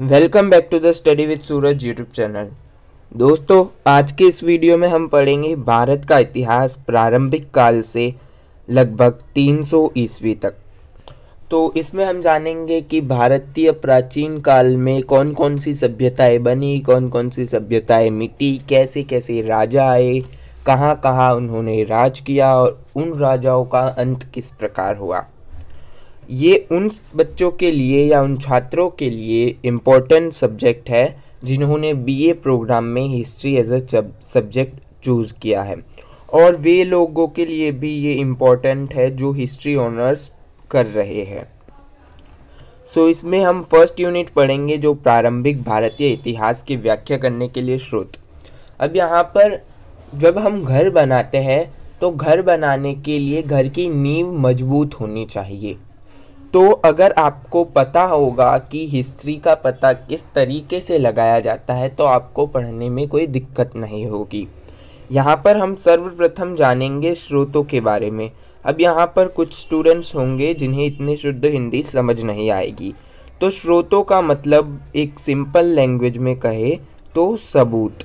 Welcome back to the study with Suraj YouTube channel. दोस्तों, आज के इस वीडियो में हम पढ़ेंगे भारत का इतिहास प्रारंभिक काल से लगभग 300 ईस्वी तक। तो इसमें हम जानेंगे कि भारतीय प्राचीन काल में कौन कौन सी सभ्यताएं बनी, कौन कौन सी सभ्यताएं मिटी, कैसे कैसे राजा आए, कहाँ कहाँ उन्होंने राज किया और उन राजाओं का अंत किस प्रकार हुआ। ये उन बच्चों के लिए या उन छात्रों के लिए इम्पोर्टेंट सब्जेक्ट है जिन्होंने बीए प्रोग्राम में history as a subject choose किया है, और वे लोगों के लिए भी ये इम्पोर्टेंट है जो हिस्ट्री ऑनर्स कर रहे हैं। सो इसमें हम फर्स्ट यूनिट पढ़ेंगे जो प्रारंभिक भारतीय इतिहास की व्याख्या करने के लिए स्रोत। अब यहाँ पर जब हम घर बनाते हैं तो घर बनाने के लिए घर की नींव मजबूत होनी चाहिए। तो अगर आपको पता होगा कि हिस्ट्री का पता किस तरीके से लगाया जाता है तो आपको पढ़ने में कोई दिक्कत नहीं होगी। यहाँ पर हम सर्वप्रथम जानेंगे स्रोतों के बारे में। अब यहाँ पर कुछ स्टूडेंट्स होंगे जिन्हें इतनी शुद्ध हिंदी समझ नहीं आएगी, तो स्रोतों का मतलब एक सिंपल लैंग्वेज में कहे तो सबूत,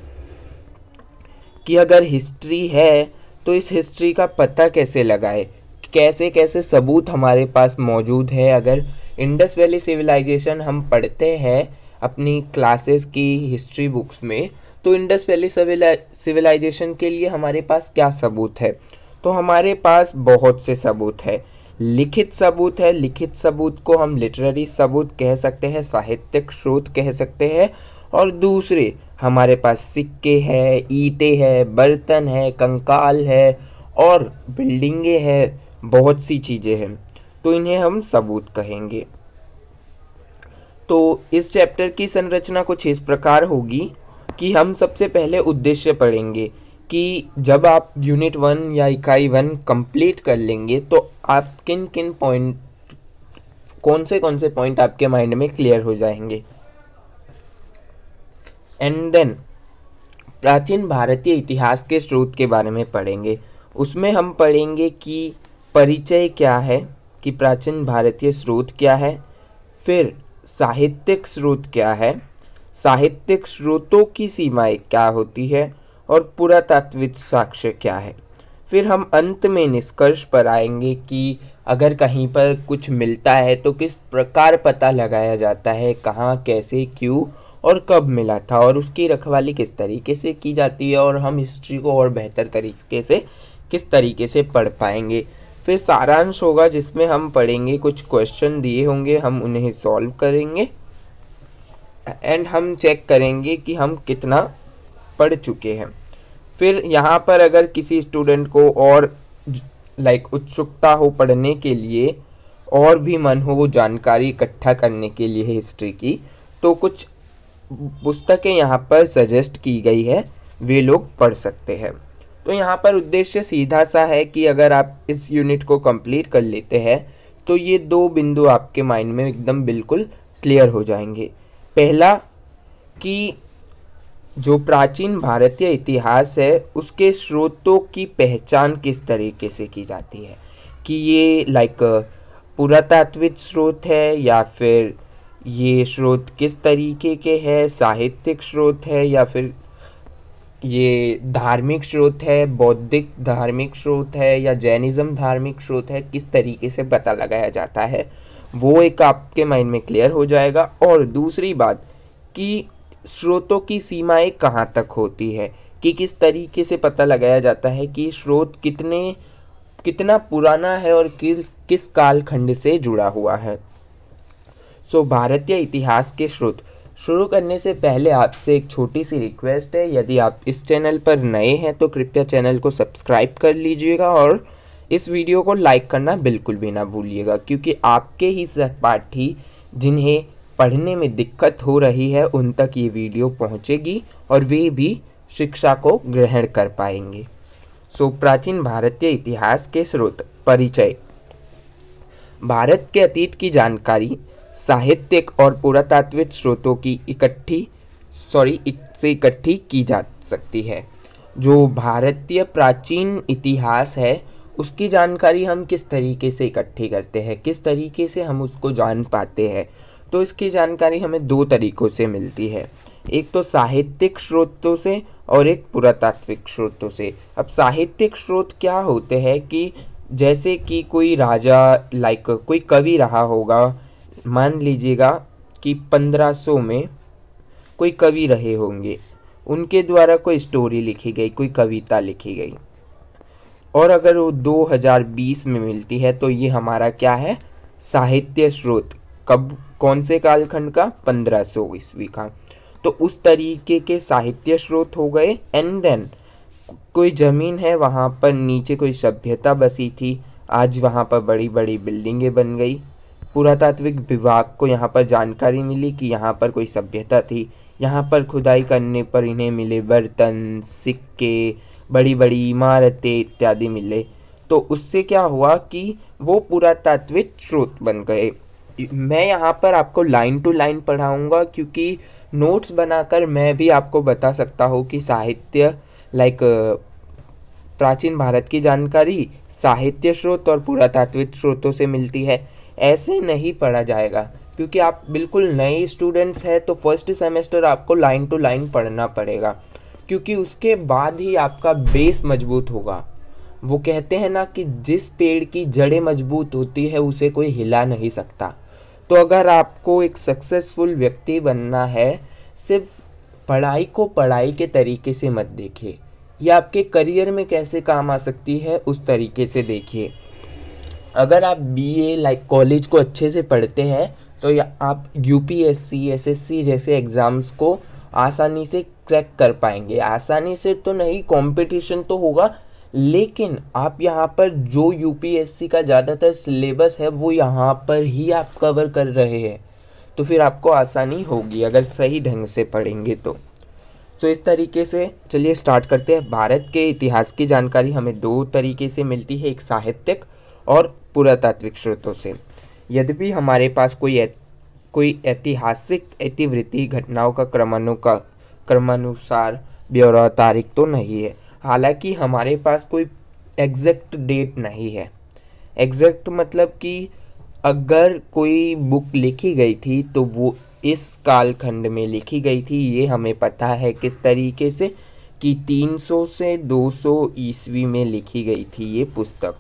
कि अगर हिस्ट्री है तो इस हिस्ट्री का पता कैसे लगाए, कैसे कैसे सबूत हमारे पास मौजूद है। अगर इंडस वैली सिविलाइजेशन हम पढ़ते हैं अपनी क्लासेस की हिस्ट्री बुक्स में, तो इंडस वैली सिविलाइजेशन के लिए हमारे पास क्या सबूत है, तो हमारे पास बहुत से सबूत है। लिखित सबूत है, लिखित सबूत को हम लिटरेरी सबूत कह सकते हैं, साहित्यिक स्रोत कह सकते हैं। और दूसरे हमारे पास सिक्के हैं, ईंटें हैं, बर्तन है, कंकाल है और बिल्डिंगें हैं, बहुत सी चीज़ें हैं, तो इन्हें हम सबूत कहेंगे। तो इस चैप्टर की संरचना कुछ इस प्रकार होगी कि हम सबसे पहले उद्देश्य पढ़ेंगे कि जब आप यूनिट 1 या इकाई 1 कंप्लीट कर लेंगे तो आप किन किन पॉइंट, कौन से पॉइंट आपके माइंड में क्लियर हो जाएंगे। एंड देन प्राचीन भारतीय इतिहास के स्रोत के बारे में पढ़ेंगे। उसमें हम पढ़ेंगे कि परिचय क्या है, कि प्राचीन भारतीय स्रोत क्या है, फिर साहित्यिक स्रोत क्या है, साहित्यिक स्रोतों की सीमाएं क्या होती है, और पुरातात्विक साक्ष्य क्या है। फिर हम अंत में निष्कर्ष पर आएंगे कि अगर कहीं पर कुछ मिलता है तो किस प्रकार पता लगाया जाता है, कहाँ, कैसे, क्यों और कब मिला था, और उसकी रखवाली किस तरीके से की जाती है, और हम हिस्ट्री को और बेहतर तरीके से किस तरीके से पढ़ पाएंगे। फिर सारांश होगा जिसमें हम पढ़ेंगे, कुछ क्वेश्चन दिए होंगे, हम उन्हें सॉल्व करेंगे एंड हम चेक करेंगे कि हम कितना पढ़ चुके हैं। फिर यहाँ पर अगर किसी स्टूडेंट को और उत्सुकता हो पढ़ने के लिए, और भी मन हो वो जानकारी इकट्ठा करने के लिए हिस्ट्री की, तो कुछ पुस्तकें यहाँ पर सजेस्ट की गई है, वे लोग पढ़ सकते हैं। तो यहाँ पर उद्देश्य सीधा सा है कि अगर आप इस यूनिट को कंप्लीट कर लेते हैं तो ये दो बिंदु आपके माइंड में एकदम बिल्कुल क्लियर हो जाएंगे। पहला कि जो प्राचीन भारतीय इतिहास है उसके स्रोतों की पहचान किस तरीके से की जाती है, कि ये पुरातात्विक स्रोत है या फिर ये स्रोत किस तरीके के हैं, साहित्यिक स्रोत है या फिर ये धार्मिक स्रोत है, बौद्धिक धार्मिक स्रोत है या जैनिज्म धार्मिक स्रोत है, किस तरीके से पता लगाया जाता है, वो एक आपके माइंड में क्लियर हो जाएगा। और दूसरी बात कि स्रोतों की सीमाएं कहाँ तक होती है, कि किस तरीके से पता लगाया जाता है कि स्रोत कितना पुराना है और किस कालखंड से जुड़ा हुआ है। सो भारतीय इतिहास के स्रोत शुरू करने से पहले आपसे एक छोटी सी रिक्वेस्ट है, यदि आप इस चैनल पर नए हैं तो कृपया चैनल को सब्सक्राइब कर लीजिएगा और इस वीडियो को लाइक करना बिल्कुल भी ना भूलिएगा, क्योंकि आपके ही सहपाठी जिन्हें पढ़ने में दिक्कत हो रही है उन तक ये वीडियो पहुंचेगी और वे भी शिक्षा को ग्रहण कर पाएंगे। सो प्राचीन भारतीय इतिहास के स्रोत। परिचय। भारत के अतीत की जानकारी साहित्यिक और पुरातात्विक स्रोतों की इकट्ठी की जा सकती है। जो भारतीय प्राचीन इतिहास है उसकी जानकारी हम किस तरीके से इकट्ठी करते हैं, किस तरीके से हम उसको जान पाते हैं, तो इसकी जानकारी हमें दो तरीकों से मिलती है, एक तो साहित्यिक स्रोतों से और एक पुरातात्विक स्रोतों से। अब साहित्यिक स्रोत क्या होते हैं कि जैसे कि कोई राजा कोई कवि रहा होगा, मान लीजिएगा कि 1500 में कोई कवि रहे होंगे, उनके द्वारा कोई स्टोरी लिखी गई, कोई कविता लिखी गई, और अगर वो 2020 में मिलती है तो ये हमारा क्या है, साहित्य स्रोत। कब, कौन से कालखंड का, 1500 ईस्वी का। तो उस तरीके के साहित्य स्रोत हो गए। एंड देन कोई ज़मीन है, वहाँ पर नीचे कोई सभ्यता बसी थी, आज वहाँ पर बड़ी बड़ी बिल्डिंगें बन गई। पुरातात्विक विभाग को यहाँ पर जानकारी मिली कि यहाँ पर कोई सभ्यता थी, यहाँ पर खुदाई करने पर इन्हें मिले बर्तन, सिक्के, बड़ी बड़ी इमारतें इत्यादि मिले। तो उससे क्या हुआ कि वो पुरातात्विक स्रोत बन गए। मैं यहाँ पर आपको लाइन टू लाइन पढ़ाऊँगा, क्योंकि नोट्स बनाकर मैं भी आपको बता सकता हूँ कि साहित्य प्राचीन भारत की जानकारी साहित्य स्रोत और पुरातात्विक स्रोतों से मिलती है। ऐसे नहीं पढ़ा जाएगा, क्योंकि आप बिल्कुल नए स्टूडेंट्स हैं, तो फर्स्ट सेमेस्टर आपको लाइन टू लाइन पढ़ना पड़ेगा, क्योंकि उसके बाद ही आपका बेस मजबूत होगा। वो कहते हैं ना कि जिस पेड़ की जड़ें मजबूत होती है उसे कोई हिला नहीं सकता। तो अगर आपको एक सक्सेसफुल व्यक्ति बनना है, सिर्फ पढ़ाई को पढ़ाई के तरीके से मत देखिए, या आपके करियर में कैसे काम आ सकती है उस तरीके से देखिए। अगर आप बीए कॉलेज को अच्छे से पढ़ते हैं तो आप यूपीएससी, एसएससी जैसे एग्ज़ाम्स को आसानी से क्रैक कर पाएंगे। आसानी से तो नहीं, कंपटीशन तो होगा, लेकिन आप यहाँ पर जो यूपीएससी का ज़्यादातर सिलेबस है वो यहाँ पर ही आप कवर कर रहे हैं, तो फिर आपको आसानी होगी अगर सही ढंग से पढ़ेंगे तो इस तरीके से चलिए स्टार्ट करते हैं। भारत के इतिहास की जानकारी हमें दो तरीके से मिलती है, एक साहित्यिक और पुरातात्विक स्रोतों से। यद्यपि हमारे पास कोई ऐतिहासिक इतिवृत्ति घटनाओं का क्रमानुसार ब्यौरा तारीख तो नहीं है, हालांकि हमारे पास कोई एग्जैक्ट डेट नहीं है। एग्जैक्ट मतलब कि अगर कोई बुक लिखी गई थी तो वो इस कालखंड में लिखी गई थी, ये हमें पता है। किस तरीके से कि 300 से 200 ईस्वी में लिखी गई थी ये पुस्तक,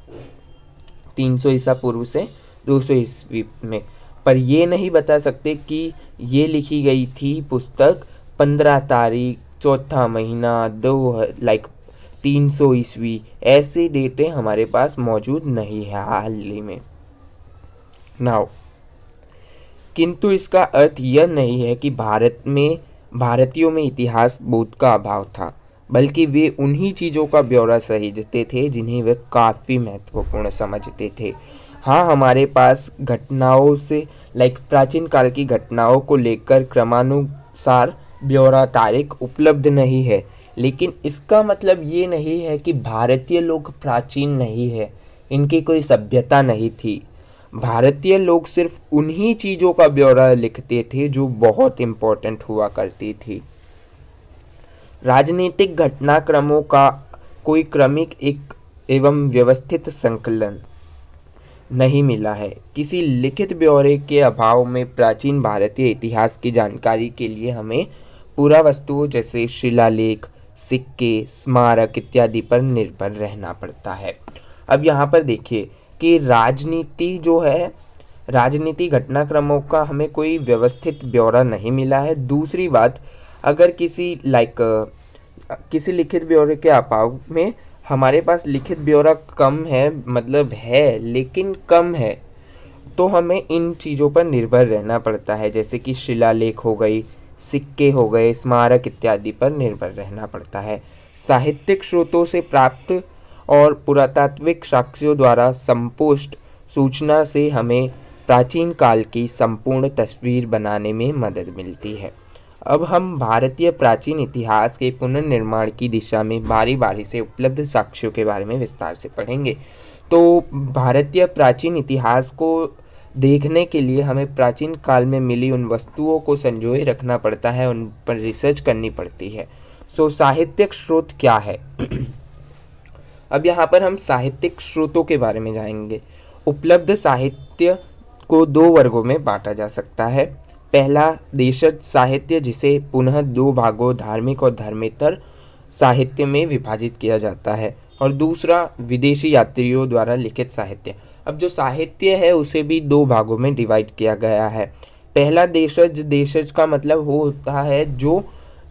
300 ईसा पूर्व से 200 ईस्वी में। पर ये नहीं बता सकते कि ये लिखी गई थी पुस्तक 15 तारीख, चौथा महीना 300 ईस्वी, ऐसी डेटें हमारे पास मौजूद नहीं है हाल ही में नाउ। किंतु इसका अर्थ यह नहीं है कि भारतीयों में इतिहास बोध का अभाव था, बल्कि वे उन्हीं चीज़ों का ब्यौरा सहेजते थे जिन्हें वे काफ़ी महत्वपूर्ण समझते थे। हाँ, हमारे पास घटनाओं से प्राचीन काल की घटनाओं को लेकर क्रमानुसार ब्यौरा तारीख उपलब्ध नहीं है, लेकिन इसका मतलब ये नहीं है कि भारतीय लोग प्राचीन नहीं है, इनकी कोई सभ्यता नहीं थी। भारतीय लोग सिर्फ उन्हीं चीज़ों का ब्यौरा लिखते थे जो बहुत इम्पोर्टेंट हुआ करती थी। राजनीतिक घटनाक्रमों का कोई क्रमिक एक एवं व्यवस्थित संकलन नहीं मिला है। किसी लिखित ब्यौरे के अभाव में प्राचीन भारतीय इतिहास की जानकारी के लिए हमें पुरावस्तुओं जैसे शिलालेख, सिक्के, स्मारक इत्यादि पर निर्भर रहना पड़ता है। अब यहाँ पर देखिए कि राजनीति जो है, राजनीति घटनाक्रमों का हमें कोई व्यवस्थित ब्यौरा नहीं मिला है। दूसरी बात, अगर किसी लिखित ब्यौरे के अभाव में हमारे पास लिखित ब्यौरा कम है, मतलब है लेकिन कम है, तो हमें इन चीज़ों पर निर्भर रहना पड़ता है, जैसे कि शिलालेख हो गई, सिक्के हो गए, स्मारक इत्यादि पर निर्भर रहना पड़ता है। साहित्यिक स्रोतों से प्राप्त और पुरातात्विक साक्ष्यों द्वारा संपुष्ट सूचना से हमें प्राचीन काल की संपूर्ण तस्वीर बनाने में मदद मिलती है। अब हम भारतीय प्राचीन इतिहास के पुनर्निर्माण की दिशा में बारी बारी से उपलब्ध साक्ष्यों के बारे में विस्तार से पढ़ेंगे। तो भारतीय प्राचीन इतिहास को देखने के लिए हमें प्राचीन काल में मिली उन वस्तुओं को संजोए रखना पड़ता है, उन पर रिसर्च करनी पड़ती है। साहित्यिक स्रोत क्या है? अब यहाँ पर हम साहित्यिक स्रोतों के बारे में जानेंगे। उपलब्ध साहित्य को दो वर्गों में बांटा जा सकता है। पहला देशज साहित्य, जिसे पुनः दो भागों धार्मिक और धर्मेतर साहित्य में विभाजित किया जाता है, और दूसरा विदेशी यात्रियों द्वारा लिखित साहित्य। अब जो साहित्य है उसे भी दो भागों में डिवाइड किया गया है। पहला देशज, देशज का मतलब वो होता है जो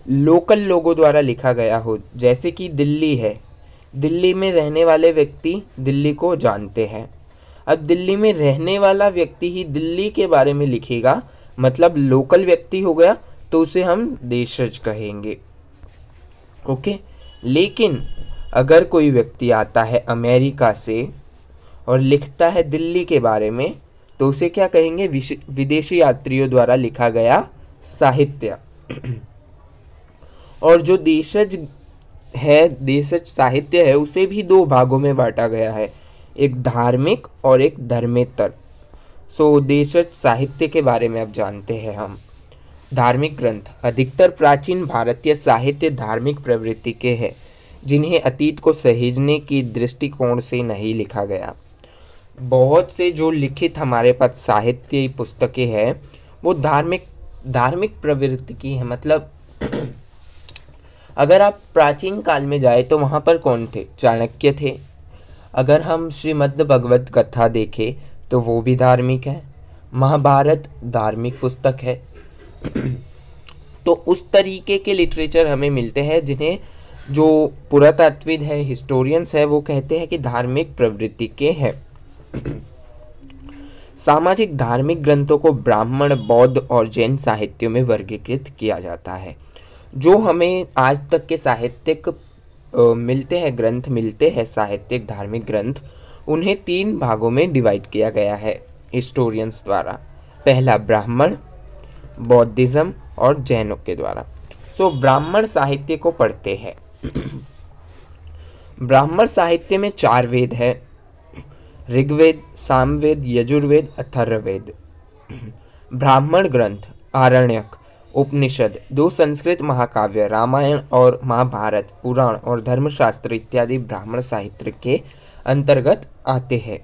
लोकल लोगों द्वारा लिखा गया हो, जैसे कि दिल्ली है, दिल्ली में रहने वाले व्यक्ति दिल्ली को जानते हैं। अब दिल्ली में रहने वाला व्यक्ति ही दिल्ली के बारे में लिखेगा, मतलब लोकल व्यक्ति हो गया, तो उसे हम देशज कहेंगे। ओके, लेकिन अगर कोई व्यक्ति आता है अमेरिका से और लिखता है दिल्ली के बारे में, तो उसे क्या कहेंगे? विदेशी यात्रियों द्वारा लिखा गया साहित्य। और जो देशज है, देशज साहित्य है, उसे भी दो भागों में बांटा गया है, एक धार्मिक और एक धर्मेतर। सो देशज साहित्य के बारे में अब जानते हैं हम। धार्मिक ग्रंथ। अधिकतर प्राचीन भारतीय साहित्य धार्मिक प्रवृत्ति के हैं, जिन्हें अतीत को सहेजने की दृष्टिकोण से नहीं लिखा गया। बहुत से जो लिखित हमारे पास साहित्य पुस्तकें हैं वो धार्मिक प्रवृत्ति की है। मतलब अगर आप प्राचीन काल में जाए तो वहाँ पर कौन थे? चाणक्य थे। अगर हम श्रीमद् भगवत कथा देखें तो वो भी धार्मिक है। महाभारत धार्मिक पुस्तक है। तो उस तरीके के लिटरेचर हमें मिलते हैं जिन्हें जो पुरातत्वविद है, हिस्टोरियंस है, वो कहते हैं कि धार्मिक प्रवृत्ति के हैं। सामाजिक धार्मिक ग्रंथों को ब्राह्मण, बौद्ध और जैन साहित्यों में वर्गीकृत किया जाता है। जो हमें आज तक के साहित्यिक मिलते हैं, ग्रंथ मिलते हैं, साहित्यिक धार्मिक ग्रंथ, उन्हें तीन भागों में डिवाइड किया गया है हिस्टोरियंस द्वारा। पहला ब्राह्मण, बौद्धिज्म और जैनों के द्वारा। सो ब्राह्मण साहित्य को पढ़ते हैं। ब्राह्मण साहित्य में चार वेद है: ऋग्वेद, सामवेद, यजुर्वेद, अथर्ववेद। ब्राह्मण ग्रंथ आरण्यक, उपनिषद, दो संस्कृत महाकाव्य रामायण और महाभारत, पुराण और धर्मशास्त्र इत्यादि ब्राह्मण साहित्य के अंतर्गत आते हैं।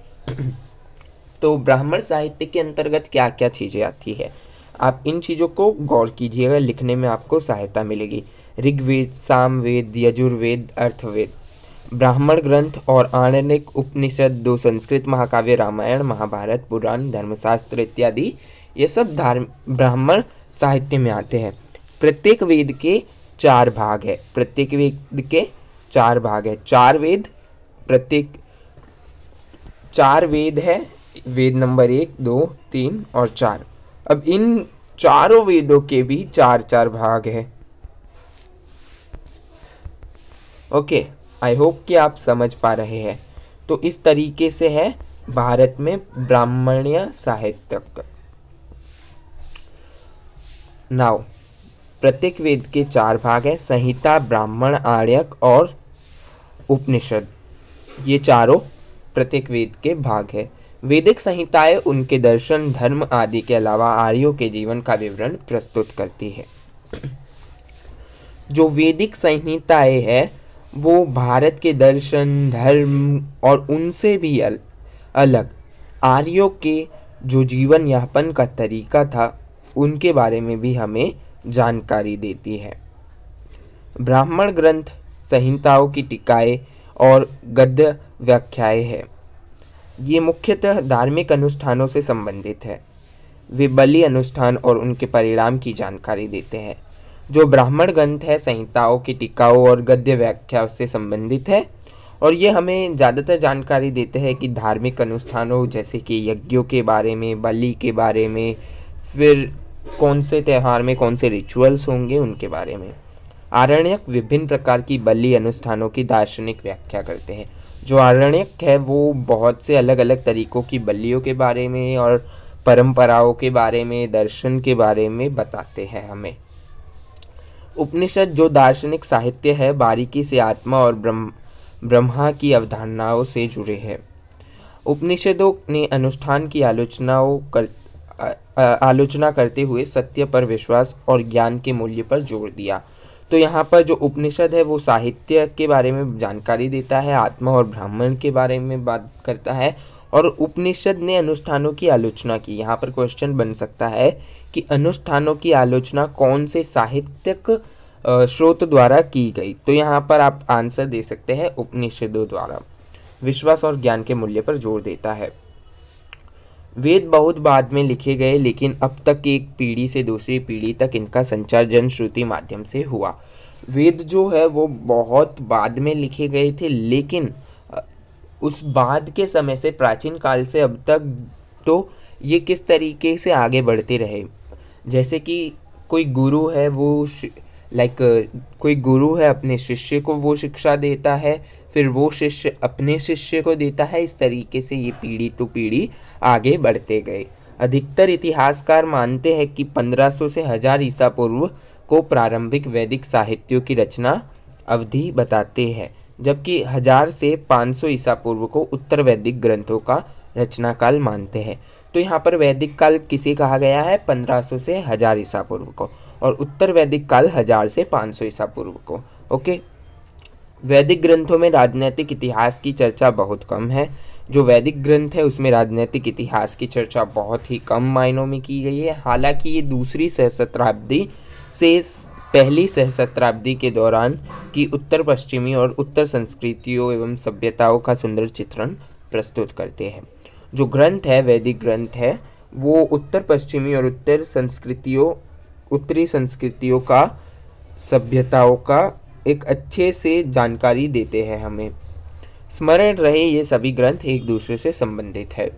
तो ब्राह्मण साहित्य के अंतर्गत क्या क्या चीज़ें आती है, आप इन चीज़ों को गौर कीजिएगा, लिखने में आपको सहायता मिलेगी। ऋग्वेद, सामवेद, यजुर्वेद, अर्थवेद। ब्राह्मण ग्रंथ और आरण्यक, उपनिषद, दो संस्कृत महाकाव्य रामायण, महाभारत, पुराण, धर्मशास्त्र इत्यादि, ये सब ब्राह्मण साहित्य में आते हैं। प्रत्येक वेद के चार भाग है, प्रत्येक वेद के चार भाग है, चार वेद, प्रत्येक चार वेद है, वेद नंबर 1, 2, 3 और 4। अब इन चारों वेदों के भी चार चार भाग है। ओके, आई होप कि आप समझ पा रहे हैं। तो इस तरीके से है भारत में ब्राह्मण्य साहित्य। नाउ प्रत्येक वेद के चार भाग है: संहिता, ब्राह्मण, आर्यक और उपनिषद। ये चारों प्रत्येक वेद के भाग है। वैदिक संहिताएं उनके दर्शन, धर्म आदि के अलावा आर्यों के जीवन का विवरण प्रस्तुत करती है। जो वैदिक संहिताएं है वो भारत के दर्शन, धर्म और उनसे भी अलग आर्यों के जो जीवन यापन का तरीका था उनके बारे में भी हमें जानकारी देती है। ब्राह्मण ग्रंथ संहिताओं की टीकाएं और गद्य व्याख्याएं हैं। ये मुख्यतः धार्मिक अनुष्ठानों से संबंधित है। वे बलि अनुष्ठान और उनके परिणाम की जानकारी देते हैं। जो ब्राह्मण ग्रंथ है संहिताओं की टीकाओं और गद्य व्याख्या से संबंधित है, और ये हमें ज़्यादातर जानकारी देते हैं कि धार्मिक अनुष्ठानों जैसे कि यज्ञों के बारे में, बलि के बारे में, फिर कौन से त्यौहार में कौन से रिचुअल्स होंगे उनके बारे में। आरण्यक विभिन्न प्रकार की बलि अनुष्ठानों की दार्शनिक व्याख्या करते हैं। जो आरण्यक है वो बहुत से अलग अलग तरीकों की बलियों के बारे में और परंपराओं के बारे में, दर्शन के बारे में बताते हैं हमें। उपनिषद जो दार्शनिक साहित्य है बारीकी से आत्मा और ब्रह्मा की अवधारणाओं से जुड़े हैं। उपनिषदों ने अनुष्ठान की आलोचना करते हुए सत्य पर विश्वास और ज्ञान के मूल्य पर जोर दिया। तो यहाँ पर जो उपनिषद है वो साहित्य के बारे में जानकारी देता है, आत्मा और ब्राह्मण के बारे में बात करता है, और उपनिषद ने अनुष्ठानों की आलोचना की। यहाँ पर क्वेश्चन बन सकता है कि अनुष्ठानों की आलोचना कौन से साहित्यिक स्रोत द्वारा की गई, तो यहाँ पर आप आंसर दे सकते हैं उपनिषदों द्वारा। विश्वास और ज्ञान के मूल्य पर जोर देता है। वेद बहुत बाद में लिखे गए, लेकिन अब तक एक पीढ़ी से दूसरी पीढ़ी तक इनका संचार जनश्रुति माध्यम से हुआ। वेद जो है वो बहुत बाद में लिखे गए थे, लेकिन उस बाद के समय से, प्राचीन काल से अब तक तो ये किस तरीके से आगे बढ़ते रहे। जैसे कि कोई गुरु है, वो कोई गुरु है अपने शिष्य को वो शिक्षा देता है, फिर वो शिष्य अपने शिष्य को देता है। इस तरीके से ये पीढ़ी तो पीढ़ी आगे बढ़ते गए। अधिकतर इतिहासकार मानते हैं कि 1500 से 1000 ईसा पूर्व को प्रारंभिक वैदिक साहित्यों की रचना अवधि बताते हैं, जबकि 1000 से 500 ईसा पूर्व को उत्तर वैदिक ग्रंथों का रचना काल मानते हैं। तो यहाँ पर वैदिक काल किसे कहा गया है? 1500 से 1000 ईसा पूर्व को, और उत्तर वैदिक काल 1000 से 500 ईसा पूर्व को। ओके। वैदिक ग्रंथों में राजनैतिक इतिहास की चर्चा बहुत कम है। जो वैदिक ग्रंथ है उसमें राजनैतिक इतिहास की चर्चा बहुत ही कम मायनों में की गई है। हालांकि ये दूसरी सहस्त्राब्दी से पहली सहस्त्राब्दी के दौरान की उत्तर पश्चिमी और उत्तर संस्कृतियों एवं सभ्यताओं का सुंदर चित्रण प्रस्तुत करते हैं। जो ग्रंथ है, वैदिक ग्रंथ है, वो उत्तर पश्चिमी और उत्तरी संस्कृतियों का, सभ्यताओं का एक अच्छे से जानकारी देते हैं हमें। स्मरण रहे ये सभी ग्रंथ एक दूसरे से संबंधित है।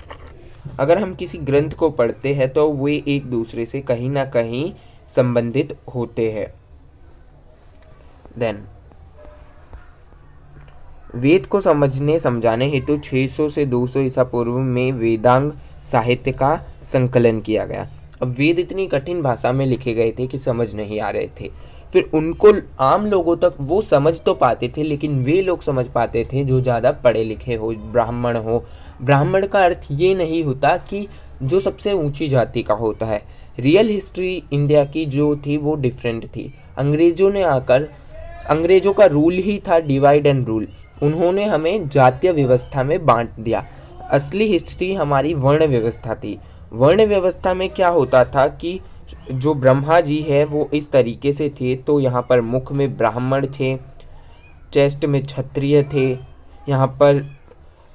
अगर हम किसी ग्रंथ को पढ़ते हैं तो वे एक दूसरे से कहीं ना कहीं संबंधित होते हैं। देन वेद को समझने समझाने हेतु 600 से 200 ईसा पूर्व में वेदांग साहित्य का संकलन किया गया। अब वेद इतनी कठिन भाषा में लिखे गए थे कि समझ नहीं आ रहे थे। फिर उनको आम लोगों तक वो समझ तो पाते थे, लेकिन वे लोग समझ पाते थे जो ज़्यादा पढ़े लिखे हो, ब्राह्मण हो। ब्राह्मण का अर्थ ये नहीं होता कि जो सबसे ऊंची जाति का होता है। रियल हिस्ट्री इंडिया की जो थी वो डिफरेंट थी। अंग्रेजों का रूल ही था डिवाइड एंड रूल। उन्होंने हमें जातीय व्यवस्था में बांट दिया। असली हिस्ट्री हमारी वर्ण व्यवस्था थी। वर्ण व्यवस्था में क्या होता था कि जो ब्रह्मा जी है वो इस तरीके से थे, तो यहाँ पर मुख में ब्राह्मण थे, चेस्ट में क्षत्रिय थे, यहाँ पर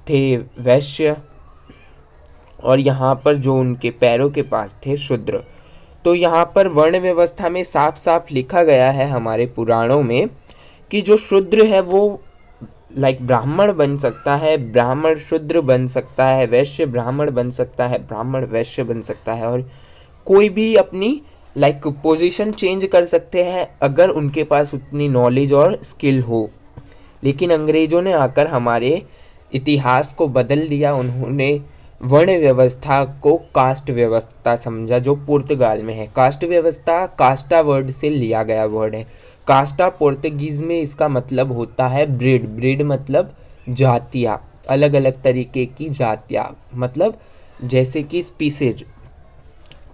थे वैश्य, और यहाँ पर जो उनके पैरों के पास थे शूद्र। तो यहाँ पर वर्ण व्यवस्था में साफ साफ लिखा गया है हमारे पुराणों में कि जो शूद्र है वो ब्राह्मण बन सकता है, ब्राह्मण शूद्र बन सकता है, वैश्य ब्राह्मण बन सकता है, ब्राह्मण वैश्य बन सकता है, और कोई भी अपनी पोजीशन चेंज कर सकते हैं अगर उनके पास उतनी नॉलेज और स्किल हो। लेकिन अंग्रेजों ने आकर हमारे इतिहास को बदल दिया। उन्होंने वर्ण व्यवस्था को कास्ट व्यवस्था समझा, जो पुर्तगाल में है। कास्ट व्यवस्था कास्टा वर्ड से लिया गया वर्ड है। कास्टा पुर्तगीज में इसका मतलब होता है ब्रीड। ब्रीड मतलब जातियाँ, अलग अलग तरीके की जातियाँ, मतलब जैसे कि स्पीसीज।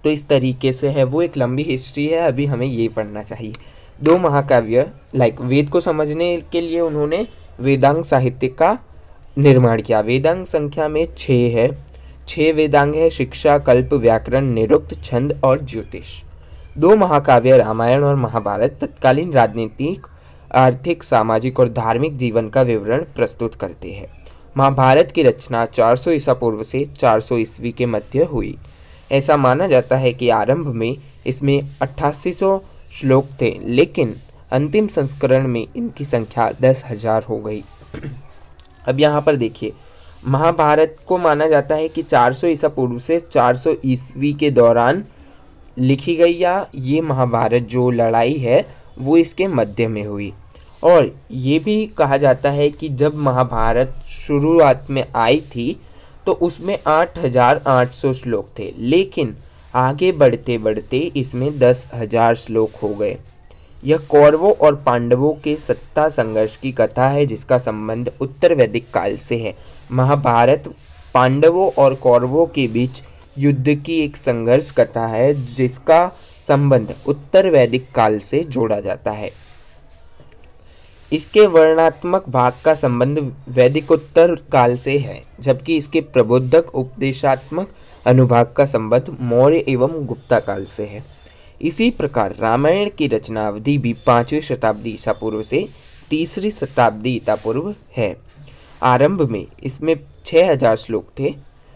तो इस तरीके से है, वो एक लंबी हिस्ट्री है, अभी हमें ये पढ़ना चाहिए। दो महाकाव्य वेद को समझने के लिए उन्होंने वेदांग साहित्य का निर्माण किया। वेदांग संख्या में 6 है। 6 वेदांग है: शिक्षा, कल्प, व्याकरण, निरुक्त, छंद और ज्योतिष। 2 महाकाव्य रामायण और महाभारत तत्कालीन राजनीतिक, आर्थिक, सामाजिक और धार्मिक जीवन का विवरण प्रस्तुत करते हैं। महाभारत की रचना 400 ईसा पूर्व से 400 ईस्वी के मध्य हुई। ऐसा माना जाता है कि आरंभ में इसमें 8800 श्लोक थे, लेकिन अंतिम संस्करण में इनकी संख्या 10,000 हो गई। अब यहाँ पर देखिए, महाभारत को माना जाता है कि 400 ईसा पूर्व से 400 ईस्वी के दौरान लिखी गई, या ये महाभारत जो लड़ाई है वो इसके मध्य में हुई। और ये भी कहा जाता है कि जब महाभारत शुरुआत में आई थी तो उसमें 8,800 श्लोक थे, लेकिन आगे बढ़ते बढ़ते इसमें 10,000 श्लोक हो गए। यह कौरवों और पांडवों के सत्ता संघर्ष की कथा है, जिसका संबंध उत्तर वैदिक काल से है। महाभारत पांडवों और कौरवों के बीच युद्ध की एक संघर्ष कथा है, जिसका संबंध उत्तर वैदिक काल से जोड़ा जाता है। इसके वर्णनात्मक भाग का संबंध वैदिकोत्तर काल से है, जबकि इसके प्रबोधक उपदेशात्मक अनुभाग का संबंध मौर्य एवं गुप्ता काल से है। इसी प्रकार रामायण की रचना अवधि भी 5वीं शताब्दी ईसा पूर्व से 3री शताब्दी ईसा पूर्व है। आरंभ में इसमें 6000 श्लोक थे,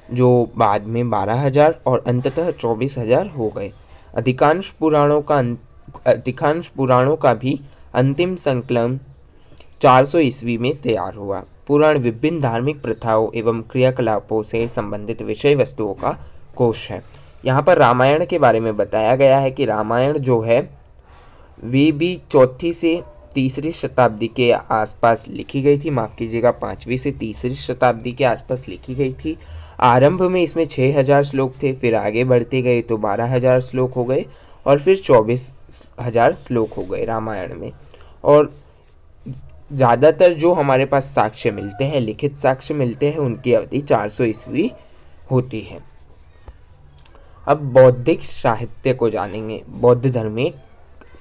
जो बाद में 12000 और अंततः 24000 हो गए। अधिकांश पुराणों का भी अंतिम संकलन 400 ईस्वी में तैयार हुआ। पुराण विभिन्न धार्मिक प्रथाओं एवं क्रियाकलापों से संबंधित विषय वस्तुओं का कोश है। यहाँ पर रामायण के बारे में बताया गया है कि रामायण जो है वे भी 4वीं से 3री शताब्दी के आसपास लिखी गई थी, माफ़ कीजिएगा 5वीं से 3री शताब्दी के आसपास लिखी गई थी। आरंभ में इसमें 6000 श्लोक थे, फिर आगे बढ़ते गए तो 12000 श्लोक हो गए और फिर 24000 श्लोक हो गए रामायण में। और ज़्यादातर जो हमारे पास साक्ष्य मिलते हैं, लिखित साक्ष्य मिलते हैं, उनकी अवधि 400 ईस्वी होती है। अब बौद्धिक साहित्य को जानेंगे। बौद्ध धर्मिक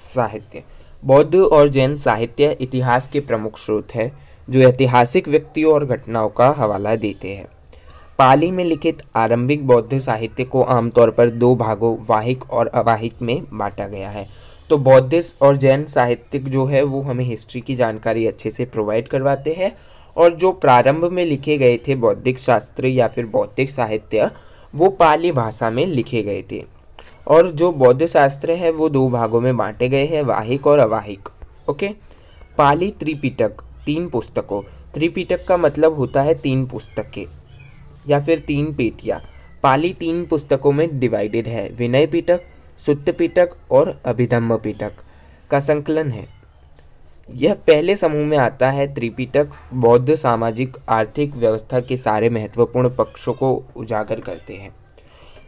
साहित्य। बौद्ध और जैन साहित्य इतिहास के प्रमुख स्रोत है, जो ऐतिहासिक व्यक्तियों और घटनाओं का हवाला देते हैं। पाली में लिखित आरंभिक बौद्ध साहित्य को आमतौर पर 2 भागों वाहिक और अवाहिक में बांटा गया है। तो बौद्धिस्ट और जैन साहित्यिक जो है वो हमें हिस्ट्री की जानकारी अच्छे से प्रोवाइड करवाते हैं, और जो प्रारंभ में लिखे गए थे बौद्धिक शास्त्र या फिर बौद्धिक साहित्य, वो पाली भाषा में लिखे गए थे। और जो बौद्ध शास्त्र है वो 2 भागों में बांटे गए हैं, वाहिक और अवाहिक। ओके। पाली त्रिपिटक 3 पुस्तकों, त्रिपिटक का मतलब होता है 3 पुस्तकें या फिर 3 पेटियाँ। पाली 3 पुस्तकों में डिवाइडेड है, विनय पिटक, सुत्त पिटक और अभिधम्म पिटक का संकलन है। यह पहले समूह में आता है। त्रिपिटक बौद्ध सामाजिक आर्थिक व्यवस्था के सारे महत्वपूर्ण पक्षों को उजागर करते हैं।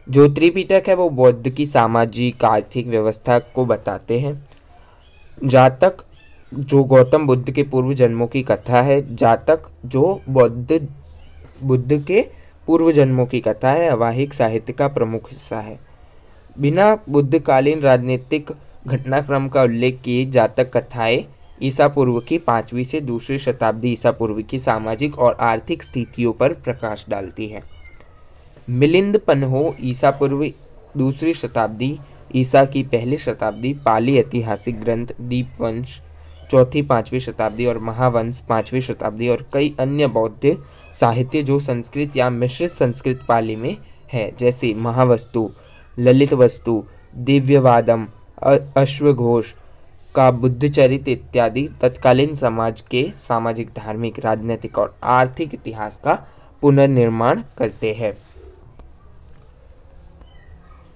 जो त्रिपिटक है वो बौद्ध की सामाजिक आर्थिक व्यवस्था को बताते हैं। जातक जो गौतम बुद्ध के पूर्व जन्मों की कथा है, जातक जो बुद्ध के पूर्व जन्मों की कथा है, अवाहिक साहित्य का प्रमुख हिस्सा है। बिना बुद्धकालीन राजनीतिक घटनाक्रम का उल्लेख किए जातक कथाएं ईसा पूर्व की 5वीं से 2री शताब्दी ईसा पूर्व की सामाजिक और आर्थिक स्थितियों पर प्रकाश डालती है। मिलिंद पन्हो ईसा पूर्व 2री शताब्दी ईसा की 1ली शताब्दी, पाली ऐतिहासिक ग्रंथ दीपवंश 4वीं 5वीं शताब्दी और महावंश 5वीं शताब्दी, और कई अन्य बौद्ध साहित्य जो संस्कृत या मिश्रित संस्कृत पाली में है, जैसे महावस्तु, ललित वस्तु, दिव्यवादम, अश्वघोष का बुद्धचरित इत्यादि तत्कालीन समाज के सामाजिक, धार्मिक, राजनीतिक और आर्थिक इतिहास का पुनर्निर्माण करते हैं।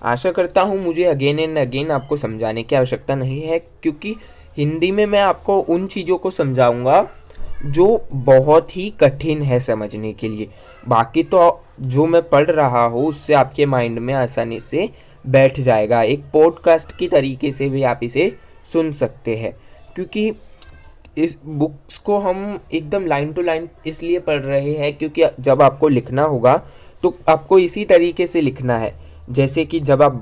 आशा करता हूँ मुझे अगेन एंड अगेन आपको समझाने की आवश्यकता नहीं है, क्योंकि हिंदी में मैं आपको उन चीज़ों को समझाऊंगा जो बहुत ही कठिन है समझने के लिए। बाकी तो जो मैं पढ़ रहा हूँ उससे आपके माइंड में आसानी से बैठ जाएगा। एक पॉडकास्ट की तरीके से भी आप इसे सुन सकते हैं, क्योंकि इस बुक्स को हम एकदम लाइन टू लाइन इसलिए पढ़ रहे हैं क्योंकि जब आपको लिखना होगा तो आपको इसी तरीके से लिखना है। जैसे कि जब आप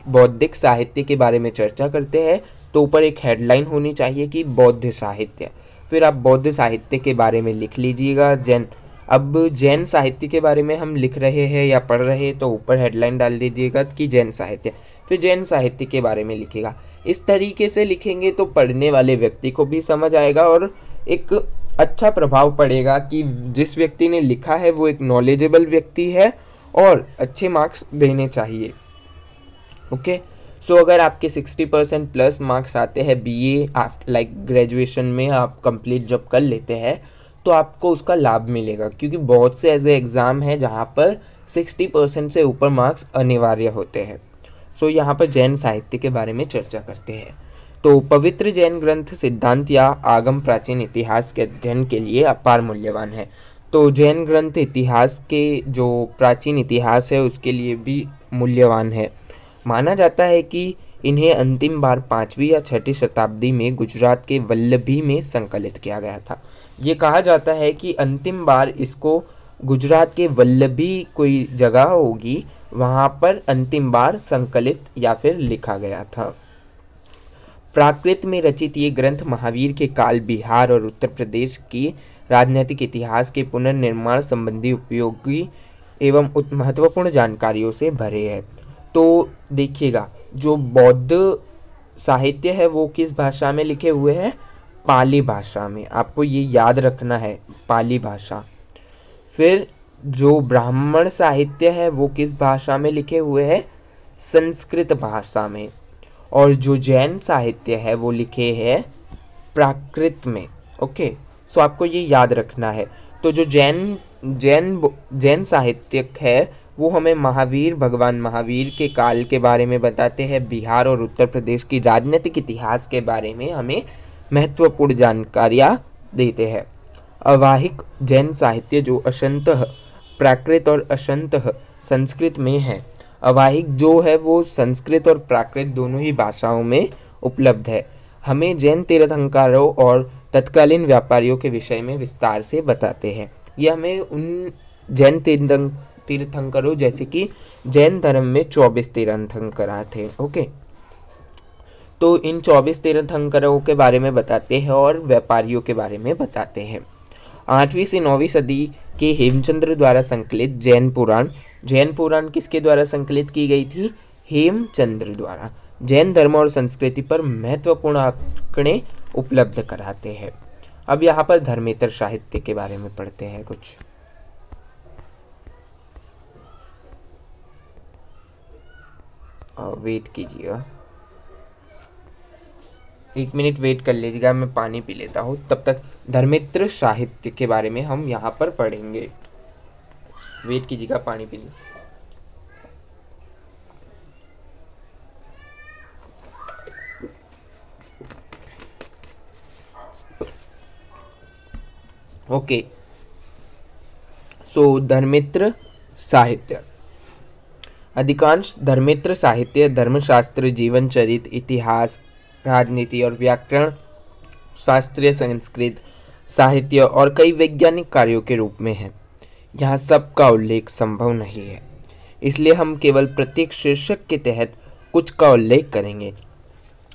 बौद्धिक साहित्य के बारे में चर्चा करते हैं तो ऊपर एक हेडलाइन होनी चाहिए कि बौद्ध साहित्य, फिर आप बौद्ध साहित्य के बारे में लिख लीजिएगा। अब जैन साहित्य के बारे में हम लिख रहे हैं या पढ़ रहे हैं तो ऊपर हेडलाइन डाल दीजिएगा कि जैन साहित्य, फिर जैन साहित्य के बारे में लिखेगा। इस तरीके से लिखेंगे तो पढ़ने वाले व्यक्ति को भी समझ आएगा और एक अच्छा प्रभाव पड़ेगा कि जिस व्यक्ति ने लिखा है वो एक नॉलेजेबल व्यक्ति है और अच्छे मार्क्स देने चाहिए। ओके, सो अगर आपके 60% प्लस मार्क्स आते हैं बीए लाइक ग्रेजुएशन में आप कंप्लीट जब कर लेते हैं तो आपको उसका लाभ मिलेगा, क्योंकि बहुत से ऐसे एग्ज़ाम हैं जहाँ पर 60% से ऊपर मार्क्स अनिवार्य होते हैं। सो यहाँ पर जैन साहित्य के बारे में चर्चा करते हैं। तो पवित्र जैन ग्रंथ सिद्धांत या आगम प्राचीन इतिहास के अध्ययन के लिए अपार मूल्यवान है। तो जैन ग्रंथ इतिहास के जो प्राचीन इतिहास है उसके लिए भी मूल्यवान है। माना जाता है कि इन्हें अंतिम बार 5वीं या 6वीं शताब्दी में गुजरात के वल्लभी में संकलित किया गया था। ये कहा जाता है कि अंतिम बार इसको गुजरात के वल्लभी कोई जगह होगी वहाँ पर अंतिम बार संकलित या फिर लिखा गया था। प्राकृत में रचित ये ग्रंथ महावीर के काल बिहार और उत्तर प्रदेश की राजनीतिक इतिहास के पुनर्निर्माण संबंधी उपयोगी एवं महत्वपूर्ण जानकारियों से भरे हैं। तो देखिएगा, जो बौद्ध साहित्य है वो किस भाषा में लिखे हुए हैं? पाली भाषा में। आपको ये याद रखना है, पाली भाषा। फिर जो ब्राह्मण साहित्य है वो किस भाषा में लिखे हुए हैं? संस्कृत भाषा में। और जो जैन साहित्य है वो लिखे हैं प्राकृत में। ओके, सो आपको ये याद रखना है। तो जो जैन साहित्यक है वो हमें भगवान महावीर के काल के बारे में बताते हैं, बिहार और उत्तर प्रदेश की राजनीतिक इतिहास के बारे में हमें महत्वपूर्ण जानकारियाँ देते हैं। अवाहिक जैन साहित्य जो अंशतः प्राकृत और अंशतः संस्कृत में है। अवाहिक जो है वो संस्कृत और प्राकृत दोनों ही भाषाओं में उपलब्ध है। हमें जैन तीर्थंकरों और तत्कालीन व्यापारियों के विषय में विस्तार से बताते हैं। ये हमें उन जैन तीर्थंकरों, जैसे कि जैन धर्म में 24 तीर्थंकर थे। ओके, तो इन 24 तीर्थंकरों के बारे में बताते हैं और व्यापारियों के बारे में बताते हैं। 8वीं से 9वीं सदी के हेमचंद्र द्वारा संकलित जैन पुराण किसके द्वारा संकलित की गई थी? हेमचंद्र द्वारा। जैन धर्म और संस्कृति पर महत्वपूर्ण आंकड़े उपलब्ध कराते हैं। अब यहाँ पर धर्मेतर साहित्य के बारे में पढ़ते हैं कुछ। वेट कीजिएगा, 1 मिनट वेट कर लीजिएगा, मैं पानी पी लेता हूँ। तब तक धर्मेतर साहित्य के बारे में हम यहाँ पर पढ़ेंगे। वेट कीजिएगा, पानी पी लीजिए। ओके, सो धर्मेतर साहित्य। अधिकांश धर्मेतर साहित्य धर्मशास्त्र, जीवन चरित, इतिहास, राजनीति और व्याकरण, शास्त्रीय संस्कृत साहित्य और कई वैज्ञानिक कार्यों के रूप में है। यहाँ सबका उल्लेख संभव नहीं है, इसलिए हम केवल प्रत्येक शीर्षक के तहत कुछ का उल्लेख करेंगे।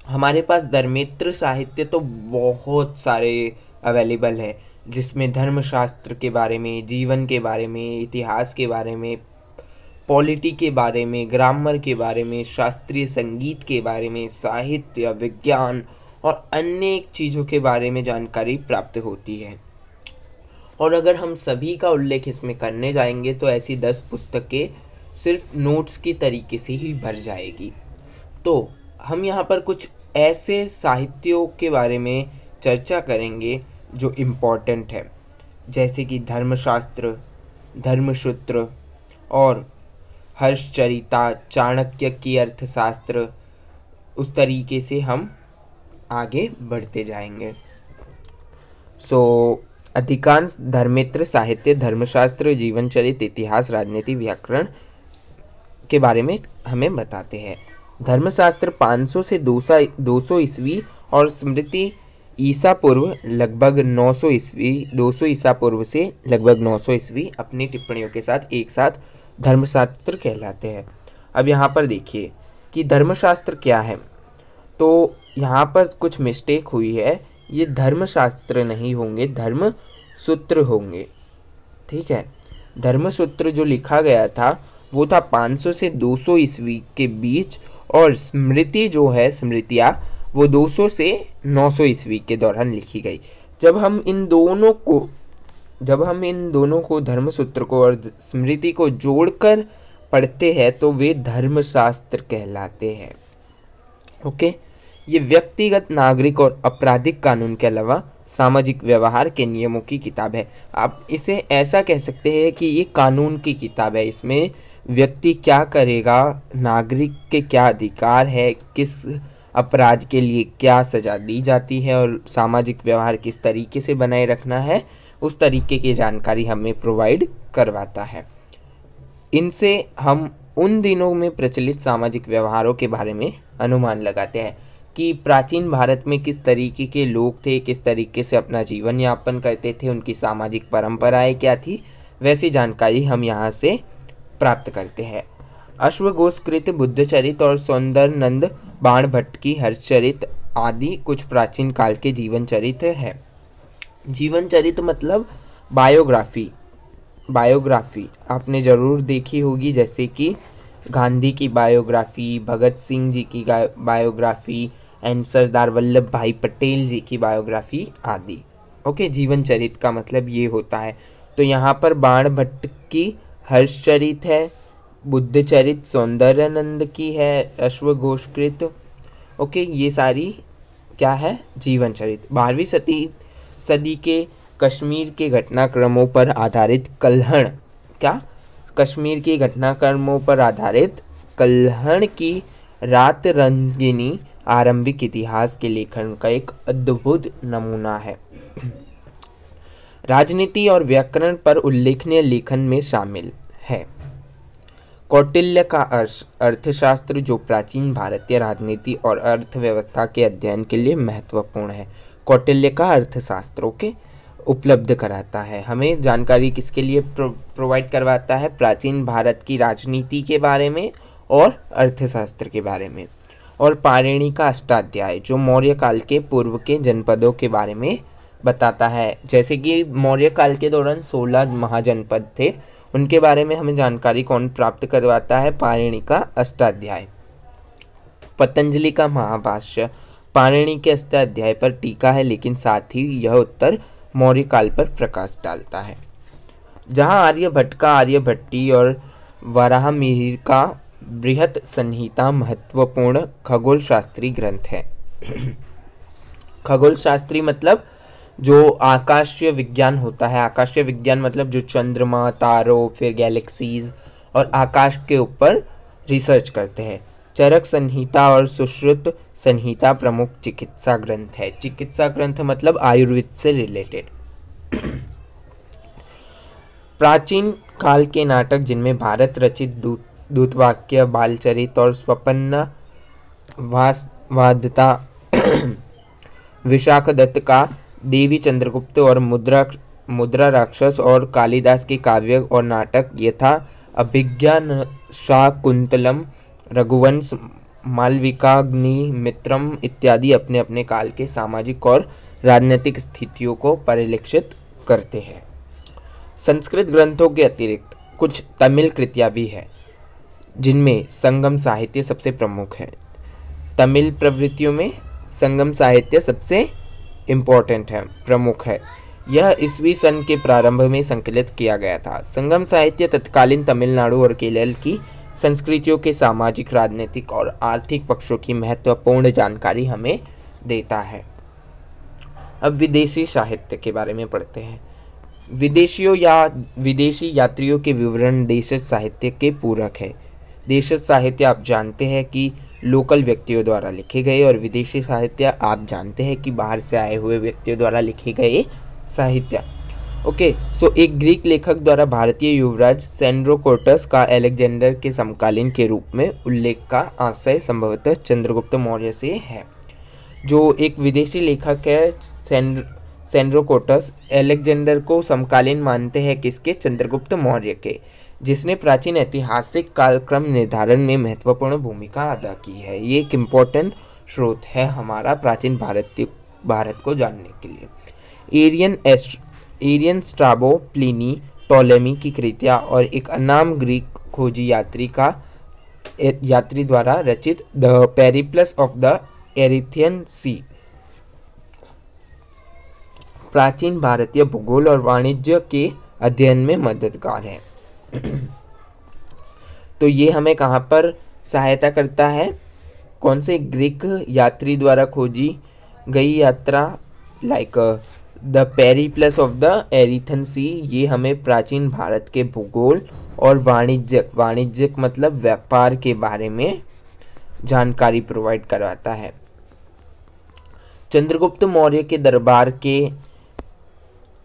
हमारे पास धर्मेतर साहित्य तो बहुत सारे अवेलेबल है, जिसमें धर्मशास्त्र के बारे में, जीवन के बारे में, इतिहास के बारे में, पॉलिटी के बारे में, ग्रामर के बारे में, शास्त्रीय संगीत के बारे में, साहित्य, विज्ञान और अनेक चीज़ों के बारे में जानकारी प्राप्त होती है। और अगर हम सभी का उल्लेख इसमें करने जाएंगे तो ऐसी 10 पुस्तकें सिर्फ नोट्स की तरीके से ही भर जाएगी। तो हम यहाँ पर कुछ ऐसे साहित्यों के बारे में चर्चा करेंगे जो इम्पोर्टेंट है, जैसे कि धर्मशास्त्र, धर्मसूत्र और हर्षचरिता, चाणक्य की अर्थशास्त्र। उस तरीके से हम आगे बढ़ते जाएंगे। अधिकांश धर्मेतर साहित्य धर्मशास्त्र, जीवन चरित, इतिहास, राजनीति, व्याकरण के बारे में हमें बताते हैं। धर्मशास्त्र 500 से 200 ईस्वी और स्मृति ईसा पूर्व लगभग 900 ईस्वी, 200 ईसा पूर्व से लगभग 900 ईस्वी अपनी टिप्पणियों के साथ एक साथ धर्मशास्त्र कहलाते हैं। अब यहाँ पर देखिए कि धर्मशास्त्र क्या है, तो यहाँ पर कुछ मिस्टेक हुई है। ये धर्मशास्त्र नहीं होंगे, धर्मसूत्र होंगे। ठीक है, धर्मसूत्र जो लिखा गया था वो था 500 से 200 ईस्वी के बीच, और स्मृति जो है, स्मृतियाँ, वो 200 से 900 ईस्वी के दौरान लिखी गई। जब हम इन दोनों को धर्मसूत्र को और स्मृति को जोड़कर पढ़ते हैं तो वे धर्मशास्त्र कहलाते हैं। ओके, ये व्यक्तिगत, नागरिक और आपराधिक कानून के अलावा सामाजिक व्यवहार के नियमों की किताब है। आप इसे ऐसा कह सकते हैं कि ये कानून की किताब है। इसमें व्यक्ति क्या करेगा, नागरिक के क्या अधिकार है, किस अपराध के लिए क्या सज़ा दी जाती है और सामाजिक व्यवहार किस तरीके से बनाए रखना है, उस तरीके की जानकारी हमें प्रोवाइड करवाता है। इनसे हम उन दिनों में प्रचलित सामाजिक व्यवहारों के बारे में अनुमान लगाते हैं कि प्राचीन भारत में किस तरीके के लोग थे, किस तरीके से अपना जीवन यापन करते थे, उनकी सामाजिक परंपराएं क्या थी, वैसी जानकारी हम यहाँ से प्राप्त करते हैं। अश्वघोषकृत बुद्धचरित और सौंदरनंद बाणभट्ट की हर्षचरित आदि कुछ प्राचीन काल के जीवन चरित्र है। जीवन चरित्र मतलब बायोग्राफी। बायोग्राफी आपने ज़रूर देखी होगी, जैसे कि गांधी की बायोग्राफी, भगत सिंह जी की बायोग्राफी एंड सरदार वल्लभ भाई पटेल जी की बायोग्राफी आदि। ओके, जीवन चरित्र का मतलब ये होता है। तो यहाँ पर बाण भट्ट की हर्षचरित है, बुद्ध चरित सौंदर्यानंद की है, अश्वघोषकृत। ओके, ये सारी क्या है, जीवन चरित्र। 12वीं सदी के कश्मीर के घटनाक्रमों पर आधारित कल्हण, क्या, कश्मीर के घटनाक्रमों पर आधारित कल्हण की रात रंगिनी आरंभिक इतिहास के लेखन का एक अद्भुत नमूना है। राजनीति और व्याकरण पर उल्लेखनीय लेखन में शामिल है कौटिल्य का अर्थशास्त्र, जो प्राचीन भारतीय राजनीति और अर्थव्यवस्था के अध्ययन के लिए महत्वपूर्ण है। कौटिल्य का अर्थशास्त्र ओके उपलब्ध कराता है हमें जानकारी, किसके लिए प्रोवाइड करवाता है, प्राचीन भारत की राजनीति के बारे में और अर्थशास्त्र के बारे में। और पाणिनि का अष्टाध्याय, जो मौर्य काल के पूर्व के जनपदों के बारे में बताता है। जैसे कि मौर्य काल के दौरान 16 महाजनपद थे, उनके बारे में हमें जानकारी कौन प्राप्त करवाता है, पाणिनि का अष्टाध्याय। पतंजलि का महाभाष्य पाणिनि के अष्टाध्याय पर टीका है, लेकिन साथ ही यह उत्तर मौर्य काल पर प्रकाश डालता है। जहां आर्यभट्ट का आर्यभट्टी और वराहमिहिर का बृहत संहिता महत्वपूर्ण खगोल शास्त्री ग्रंथ है। खगोल शास्त्री मतलब जो आकाशीय विज्ञान होता है। आकाशीय विज्ञान मतलब जो चंद्रमा, तारों, फिर गैलेक्सीज और आकाश के ऊपर रिसर्च करते हैं। चरक संहिता और सुश्रुत संहिता प्रमुख चिकित्सा ग्रंथ है। चिकित्सा ग्रंथ मतलब आयुर्वेद से रिलेटेड। प्राचीन काल के नाटक जिनमें भारत रचित दूतवाक्य, बालचरित और स्वपन्न वादता, विशाखदत्त का देवी चंद्रगुप्त और मुद्रा राक्षस और कालिदास के काव्य और नाटक यथा अभिज्ञा शाकुंतलम, रघुवंश, मालविकाग्निमित्रम इत्यादि अपने अपने काल के सामाजिक और राजनीतिक स्थितियों को परिलक्षित करते हैं। संस्कृत ग्रंथों के अतिरिक्त कुछ तमिल कृतियाँ भी हैं, जिनमें संगम साहित्य सबसे प्रमुख है। तमिल प्रवृत्तियों में संगम साहित्य सबसे इम्पोर्टेंट है, प्रमुख है। यह ईस्वी सन के प्रारंभ में संकलित किया गया था। संगम साहित्य तत्कालीन तमिलनाडु और केरल की संस्कृतियों के सामाजिक, राजनीतिक और आर्थिक पक्षों की महत्वपूर्ण जानकारी हमें देता है। अब विदेशी साहित्य के बारे में पढ़ते हैं। विदेशियों या विदेशी यात्रियों के विवरण देशज साहित्य के पूरक है। देशज साहित्य आप जानते हैं कि लोकल व्यक्तियों द्वारा लिखे गए, और विदेशी साहित्य आप जानते हैं कि बाहर से आए हुए व्यक्तियों द्वारा लिखे गए साहित्य। ओके, सो एक ग्रीक लेखक द्वारा भारतीय युवराज सेंड्रोकोटस का अलेक्जेंडर के समकालीन के रूप में उल्लेख का आशय संभवतः चंद्रगुप्त मौर्य से है। जो एक विदेशी लेखक है सेंड्रोकोटस, अलेक्जेंडर को समकालीन मानते हैं किसके, चंद्रगुप्त मौर्य के, जिसने प्राचीन ऐतिहासिक कालक्रम निर्धारण में महत्वपूर्ण भूमिका अदा की है। ये एक इम्पोर्टेंट स्रोत है हमारा प्राचीन भारत को जानने के लिए। एरियन, स्ट्राबो, प्लिनी, टोलेमी की कृतियाँ और एक अनाम ग्रीक खोजी यात्री द्वारा रचित द पेरिप्लस ऑफ द एरिथियन सी प्राचीन भारतीय भूगोल और वाणिज्य के अध्ययन में मददगार है। तो ये हमें कहाँ पर सहायता करता है, कौन से ग्रीक यात्री द्वारा खोजी गई यात्रा, like the Periplus of the Erythraean Sea, ये हमें प्राचीन भारत के भूगोल और वाणिज्यिक मतलब व्यापार के बारे में जानकारी प्रोवाइड करवाता है। चंद्रगुप्त मौर्य के दरबार के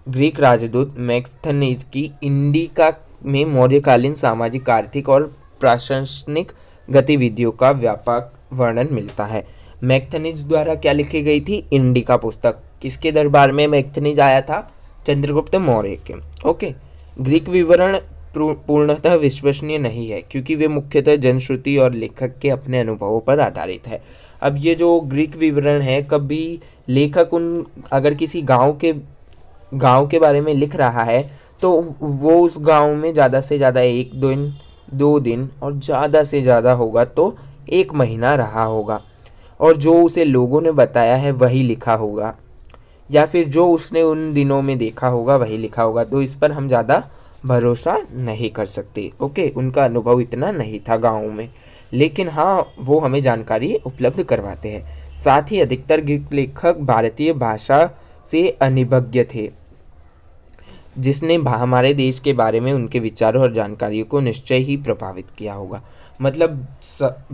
ग्रीक राजदूत मैक्स्थनीज की इंडिका में मौर्यकालीन सामाजिक, आर्थिक और प्रशासनिक गतिविधियों का व्यापक वर्णन मिलता है। मैक्स्थनीज द्वारा क्या लिखी गई थी, इंडिका पुस्तक। किसके दरबार में मैक्स्थनीज आया था, चंद्रगुप्त मौर्य के। ओके, ग्रीक विवरण पूर्णतः विश्वसनीय नहीं है, क्योंकि वे मुख्यतः जनश्रुति और लेखक के अपने अनुभवों पर आधारित है। अब ये जो ग्रीक विवरण है, कभी लेखक अगर किसी गांव के बारे में लिख रहा है तो वो उस गांव में ज़्यादा से ज़्यादा 1 दिन 2 दिन और ज़्यादा से ज़्यादा होगा तो 1 महीना रहा होगा, और जो उसे लोगों ने बताया है वही लिखा होगा, या फिर जो उसने उन दिनों में देखा होगा वही लिखा होगा। तो इस पर हम ज़्यादा भरोसा नहीं कर सकते। ओके, उनका अनुभव इतना नहीं था गाँव में, लेकिन हाँ वो हमें जानकारी उपलब्ध करवाते हैं। साथ ही अधिकतर ग्रीक लेखक भारतीय भाषा से अनिभज्ञ थे, जिसने हमारे देश के बारे में उनके विचारों और जानकारियों को निश्चय ही प्रभावित किया होगा। मतलब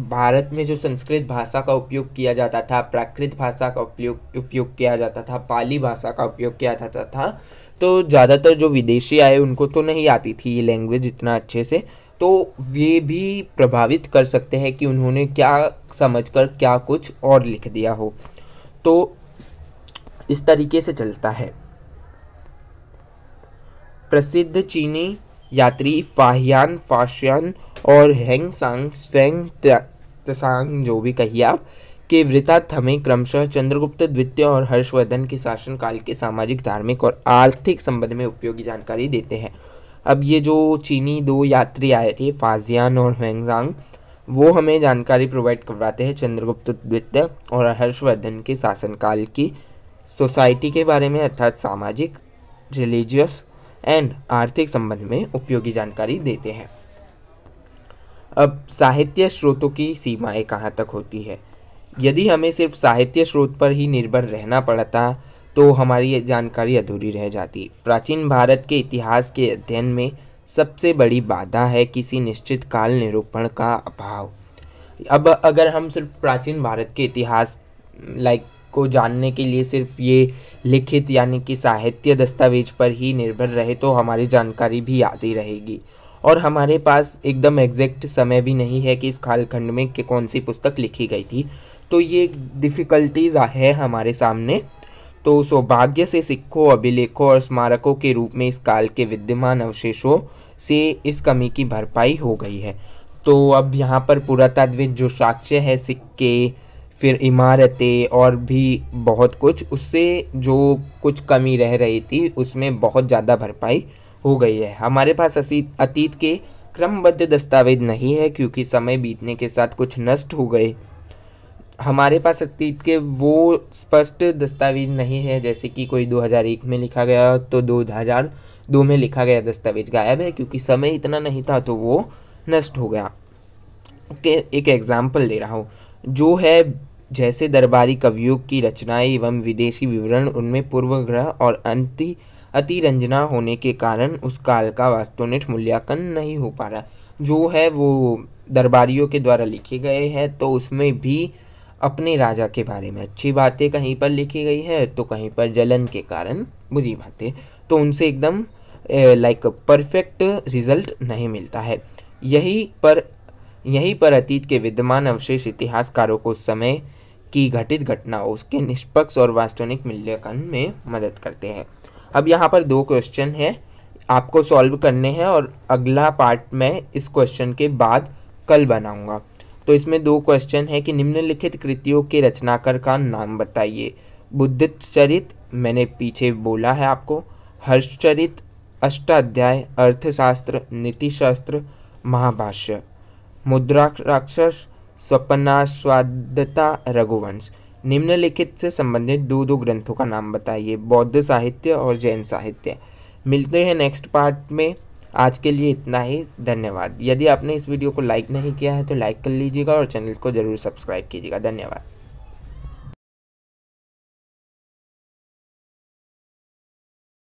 भारत में जो संस्कृत भाषा का उपयोग किया जाता था, प्राकृत भाषा का उपयोग किया जाता था, पाली भाषा का उपयोग किया जाता था, तो ज़्यादातर जो विदेशी आए उनको तो नहीं आती थी ये लैंग्वेज इतना अच्छे से, तो ये भी प्रभावित कर सकते हैं कि उन्होंने क्या समझकर क्या कुछ और लिख दिया हो। तो इस तरीके से चलता है। प्रसिद्ध चीनी यात्री फाहियान फाशियान और हेंग सांग स्वेंग त्सांग, जो भी कहिए आप, के वृत्तांत हमें क्रमशः चंद्रगुप्त द्वितीय और हर्षवर्धन के शासनकाल के सामाजिक, धार्मिक और आर्थिक संबंध में उपयोगी जानकारी देते हैं। अब ये जो चीनी 2 यात्री आए थे, फाजियान और हेंगजांग, वो हमें जानकारी प्रोवाइड करवाते हैं चंद्रगुप्त द्वितीय और हर्षवर्धन के शासनकाल की सोसाइटी के बारे में, अर्थात सामाजिक, रिलीजियस एंड आर्थिक संबंध में उपयोगी जानकारी देते हैं। अब साहित्य स्रोतों की सीमाएं कहाँ तक होती है? यदि हमें सिर्फ साहित्य स्रोत पर ही निर्भर रहना पड़ता तो हमारी ये जानकारी अधूरी रह जाती। प्राचीन भारत के इतिहास के अध्ययन में सबसे बड़ी बाधा है किसी निश्चित काल निरूपण का अभाव। अब अगर हम सिर्फ प्राचीन भारत के इतिहास को जानने के लिए सिर्फ ये लिखित यानी कि साहित्य दस्तावेज पर ही निर्भर रहे तो हमारी जानकारी भी आती रहेगी, और हमारे पास एकदम एग्जैक्ट समय भी नहीं है कि इस कालखंड में कौन सी पुस्तक लिखी गई थी। तो ये डिफ़िकल्टीज़ है हमारे सामने। तो सौभाग्य से सिक्कों, अभिलेखों और स्मारकों के रूप में इस काल के विद्यमान अवशेषों से इस कमी की भरपाई हो गई है। तो अब यहाँ पर पुरातात्विक जो साक्ष्य है, सिक्के, फिर इमारतें और भी बहुत कुछ, उससे जो कुछ कमी रह रही थी उसमें बहुत ज़्यादा भरपाई हो गई है। हमारे पास अतीत के क्रमबद्ध दस्तावेज नहीं है क्योंकि समय बीतने के साथ कुछ नष्ट हो गए। हमारे पास अतीत के वो स्पष्ट दस्तावेज नहीं है, जैसे कि कोई 2001 में लिखा गया तो 2002 में लिखा गया दस्तावेज गायब है क्योंकि समय इतना नहीं था तो वो नष्ट हो गया। एक एग्जाम्पल दे रहा हूँ, जो है जैसे दरबारी कवियों की रचनाएं एवं विदेशी विवरण, उनमें पूर्वग्रह और अतिरंजना होने के कारण उस काल का वास्तवनिष्ठ मूल्यांकन नहीं हो पा रहा। जो है वो दरबारियों के द्वारा लिखे गए हैं तो उसमें भी अपने राजा के बारे में अच्छी बातें कहीं पर लिखी गई है तो कहीं पर जलन के कारण बुरी बातें, तो उनसे एकदम परफेक्ट रिजल्ट नहीं मिलता है। यहीं पर अतीत के विद्यमान अवशेष इतिहासकारों को समय की घटित घटनाओं उसके निष्पक्ष और वास्तविक मूल्यांकन में मदद करते हैं। अब यहाँ पर 2 क्वेश्चन है आपको सॉल्व करने हैं और अगला पार्ट मैं इस क्वेश्चन के बाद कल बनाऊंगा। तो इसमें 2 क्वेश्चन है कि निम्नलिखित कृतियों के रचनाकार का नाम बताइए। बुद्धिचरित मैंने पीछे बोला है आपको, हर्षचरित, अष्टाध्याय, अर्थशास्त्र, नीतिशास्त्र, महाभाष्य, मुद्राक्षराक्षस, स्वप्नास्वादता, रघुवंश। निम्नलिखित से संबंधित 2 ग्रंथों का नाम बताइए, बौद्ध साहित्य और जैन साहित्य। मिलते हैं नेक्स्ट पार्ट में। आज के लिए इतना ही, धन्यवाद। यदि आपने इस वीडियो को लाइक नहीं किया है तो लाइक कर लीजिएगा और चैनल को ज़रूर सब्सक्राइब कीजिएगा। धन्यवाद।